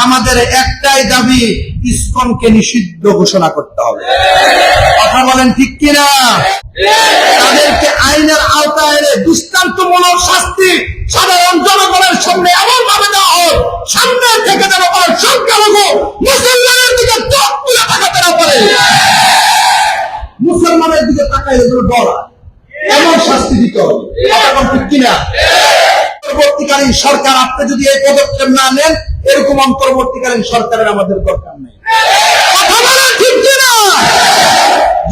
আমাদের একটাই দাবি, ইসকনকে নিষিদ্ধ ঘোষণা করতে হবে। কথা বলেন ঠিক কিনা? তাদেরকে আইনের আওতায় এনে দৃষ্টান্তমূলক শাস্তি সাধারণ জনগণের সামনে এমন ভাবে দেওয়া হোক, সামনে থেকে যেন কোনো সংখ্যালঘু মুসলমানের দিকে চোখ তুলে তাকাতে না পারে, মুসলমানের দিকে তাকাইলে যেন ডরা, এমন শাস্তি দিতে হবে। কথা বলেন ঠিক কিনা? অন্তর্বর্তীকালীন সরকার, আপনি যদি এই পদক্ষেপ না নেন, এরকম অন্তর্বর্তীকালীন সরকারের আমাদের দরকার নেই। কথা বলেন ঠিক কিনা?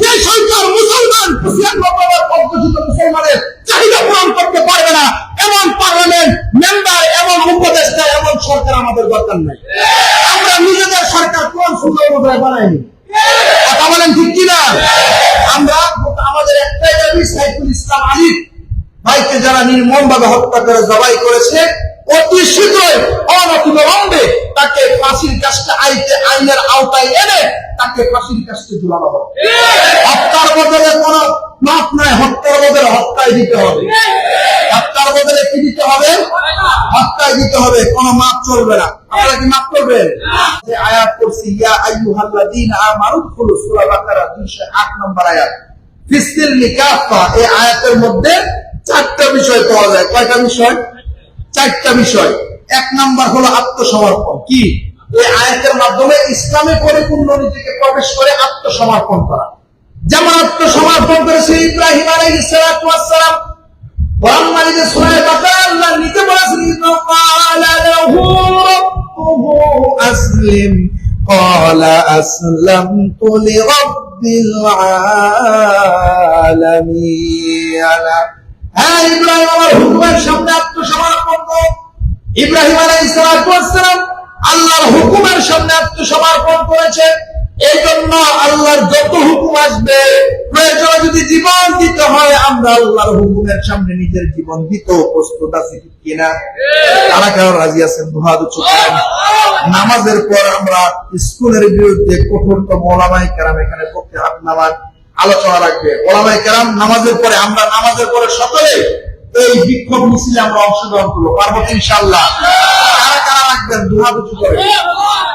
যে সরকার মুসলমান ৯৫ অধ্যুষিত মুসলমানের চাহিদা পূরণ করতে পারবে না, এমন পার্লামেন্ট মেম্বার, এমন উপদেষ্টা, এমন সরকার আমাদের দরকার নেই। আমরা নিজেদের সরকার কোন সুন্দর মতো বানাইনি। কথা বলেন ঠিক কিনা? আমরা আমাদের একটাই দাবি, সাইফুল ইসলাম আলী ভাইকে যারা নির্মম ভাবে হত্যা করে জবাই করেছে, অতি শীঘ্রই অনতিবিলম্বে তাকে ফাঁসির কাস্টে আইনের আওতায় এনে তাকে ফাঁসির কাস্টে ঝুলানো হবে। হত্যার বদলে কোনো মাপ নাই, হত্যার বদলে হত্যায় দিতে হবে। হত্যার বদলে কি দিতে হবে? হত্যায় দিতে হবে, কোনো মাপ চলবে না। আপনারা কি মাপ করবেন? যে আয়াত করছি, ইয়া আইয়ুহাল্লাযীনা আমানু উদখুলু, সূরা বাকারা 208 নম্বর আয়াত, ফিসিল নিকাফা। এই আয়াতের মধ্যে 4টা বিষয় পাওয়া যায়। কয়টা বিষয়? 4টা বিষয়। 1 নাম্বার হলো আত্মসমর্পণ। কি? এই আয়াতের মাধ্যমে ইসলামে পরিপূর্ণ নিজেকে প্রবেশ করে আত্মসমর্পণ করা। যেমন আত্মসমর্পণ করেছে ইব্রাহিম আলাইহিস সালাতু ওয়াস সালাম। কোরআন মাজিদে সূরা বাকারা আল্লাহ নিজে বলেছেন, ক্বালা লাহু রাব্বুহু আসলিম, ক্বালা আসলামতু লিরাব্বিল আলামিন। হ্যাঁ ইব্রাহিম আমার হুকুমের সামনে আত্মসমর্পণ করো। ইব্রাহিম আলাইহিস সালাতু ওয়াস সালাম আল্লাহর হুকুমের সামনে আত্মসমর্পণ করেছে। এই জন্য আল্লাহর যত হুকুম আসবে, প্রয়োজনে যদি জীবন দিতে হয়, আমরা আল্লাহর হুকুমের সামনে নিজের জীবন দিতেও প্রস্তুত আছি কিনা? কারা কারা রাজি আছেন? দুহাত উঁচু করেন। নামাজের পর আমরা স্কুলের বিরুদ্ধে কঠোরতম ওলামায়ে কেরাম এখানে পক্ষে হাত নামান আলোচনা রাখবে। ওলামায়ে কেরাম নামাজের পরে, আমরা নামাজের পরে সকলে এই বিক্ষোভ মিছিলে আমরা অংশগ্রহণ করবো। পারবো ইনশাআল্লাহ? কারা কারা রাখবেন? দুহাত উঁচু করে।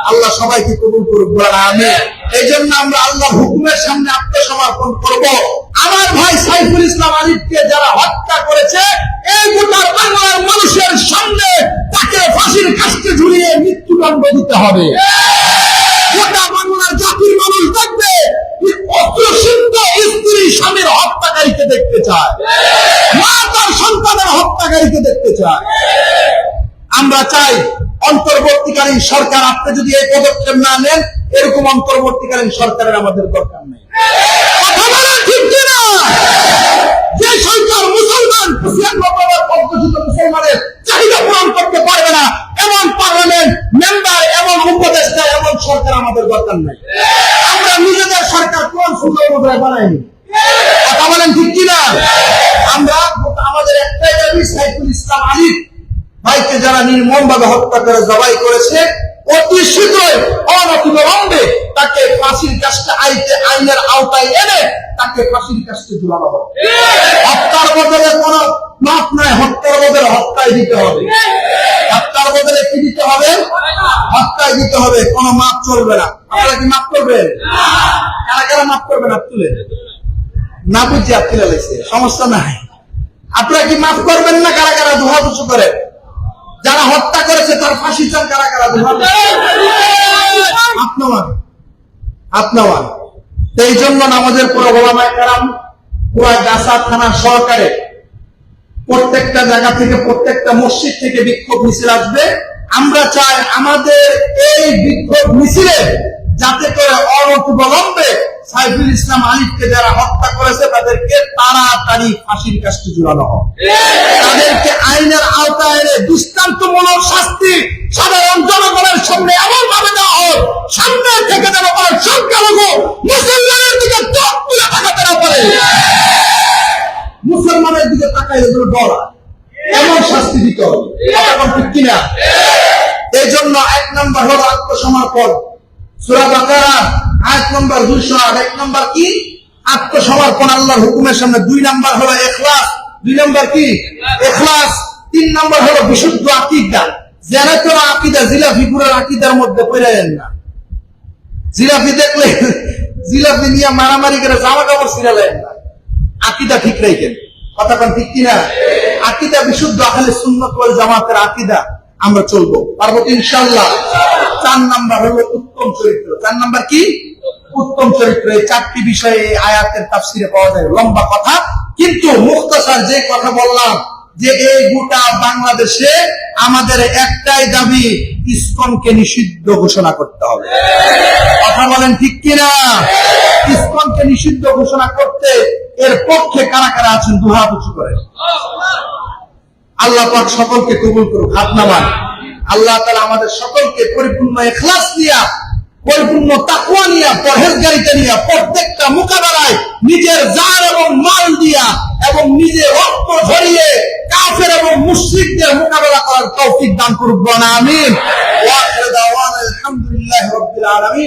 আল্লাহ সবাইকে কবুল করুক, বলেন আমিন। এই জন্য আমরা আল্লাহর হুকুমের সামনে আত্মসমর্পণ করব। আমার ভাই সাইফুল ইসলাম আলিফকে যারা হত্যা করেছে, এই গোটা বাংলার মানুষের সামনে তাকে ফাঁসির কাস্টে ঝুলিয়ে মৃত্যুদণ্ড দিতে হবে। গোটা বাংলার জাতির মানুষ দেখবে, অস্ত্রসিদ্ধ স্ত্রী স্বামীর হত্যাকারীকে দেখতে চায়, মা তার সন্তানের হত্যাকারীকে দেখতে চায়। আমরা চাই অন্তর্বর্তীকালীন সরকার, আপনি যদি এই পদক্ষেপ না নেন, এরকম অন্তর্বর্তীকালীন সরকারের আমাদের দরকার নেই। কথা বলেন ঠিক কিনা? যে সরকার মুসলমান ৯৫ অধ্যুষিত মুসলমানের চাহিদা পূরণ করতে পারবে না, এমন পার্লামেন্ট মেম্বার, এমন উপদেষ্টা, এমন সরকার আমাদের দরকার নেই। আমরা নিজেদের সরকার কোন সুন্দর মতো বানাইনি। কথা বলেন ঠিক কিনা? আমরা আমাদের একটাই দাবি, সাইফুল ইসলাম আলী ভাইকে যারা নির্মম ভাবে হত্যা করে জবাই করেছে, অতি শীঘ্রই অনতিবিলম্বে তাকে ফাঁসির কাস্টে আইনের আওতায় এনে তাকে ফাঁসির কাস্টে ঝুলানো হবে। হত্যার বদলে কোনো মাপ নাই, হত্যার বদলে হত্যায় দিতে হবে। হত্যার বদলে কি দিতে হবে? হত্যায় দিতে হবে, কোনো মাপ চলবে না। আপনারা কি মাপ করবেন? কারা কারা মাপ করবেন? হাত তুলে। না বুঝছি হাত তুলে লাগছে, সমস্যা নাই। আপনারা কি মাফ করবেন না? কারা কারা দুহাত উঁচু করে। যারা হত্যা করেছে তার ফাঁসি চান, কারা কারা? আপনার। এই জন্য নামাজের পর ওলামায়ে কেরাম পুরা গাছা থানা সহকারে প্রত্যেকটা জায়গা থেকে, প্রত্যেকটা মসজিদ থেকে বিক্ষোভ মিছিল আসবে। আমরা চাই আমাদের এই বিক্ষোভ মিছিলে যাতে করে অনতিবিলম্বে সাইফুল ইসলাম আলিফকে যারা হত্যা করেছে তাদেরকে তাড়াতাড়ি ফাঁসির কাস্টে ঝুলানো হবে। তাদেরকে আইনের আওতায় এনে দৃষ্টান্তমূলক শাস্তি সাধারণ জনগণের সামনে এমন ভাবে দেওয়া হোক, সামনে থেকে যেন কোনো সংখ্যালঘু মুসলমানের দিকে চোখ তুলে তাকাতে না পারে, মুসলমানের দিকে তাকাইলে যেন ডরা, এমন শাস্তি দিতে হবে। কথা ঠিক কিনা? এই জন্য 1 নম্বর হলো আত্মসমর্পণ। সূরা বাকারা আয়াত নম্বর 208। 1 নম্বর কি? আত্মসমর্পণ আল্লাহর হুকুমের সামনে। 2 নম্বর হলো ইখলাস। 2 নম্বর কি? ইখলাস। 3 নম্বর হলো বিশুদ্ধ আকীদা। যেন তোর আকিদা জিলাপি পুরার আকিদার মধ্যে পড়েন না। জিলাপি দেখলে জিলাপি নিয়ে মারামারি করে জামা কাপড় ছিঁড়ালেন না। আকিদা ঠিক রাখেন, কথা কোন ঠিক কিনা? আকিদা বিশুদ্ধ আহলে সুন্নাত ওয়াল জামাতের আকিদা আমরা চলবো, পারবো তো ইনশাআল্লাহ। 4 নাম্বার হলো উত্তম চরিত্র। 4 নাম্বার কি? উত্তম চরিত্র। এই 4টি বিষয়ে এই আয়াতের তাফসিরে পাওয়া যায়, লম্বা কথা, কিন্তু মুখতাসার যে কথা বললাম যে এই গোটা বাংলাদেশে আমাদের একটাই দাবি, ইসকনকে নিষিদ্ধ ঘোষণা করতে হবে। কথা বলেন ঠিক কিনা? ইসকনকে নিষিদ্ধ ঘোষণা করতে এর পক্ষে কারা কারা আছেন দুই হাত উঁচু করে। আল্লাহ পাক সকলকে কবুল করুক, হাত নামান। আল্লাহ তাআলা আমাদের সকলকে পরিপূর্ণ ইখলাস দিয়া, পরিপূর্ণ তাকওয়া নিয়া, পরহেজগারিতা নিয়া প্রত্যেকটা মোকাবেলায় নিজের জান এবং মাল দিয়া এবং নিজে রক্ত ঝরিয়ে কাফের এবং মুশরিকদের মোকাবেলা করার তৌফিক দান করুক। আমিন। ওয়া আখিরু দাওয়ানা আলহামদুলিল্লাহি রাব্বিল আলামিন।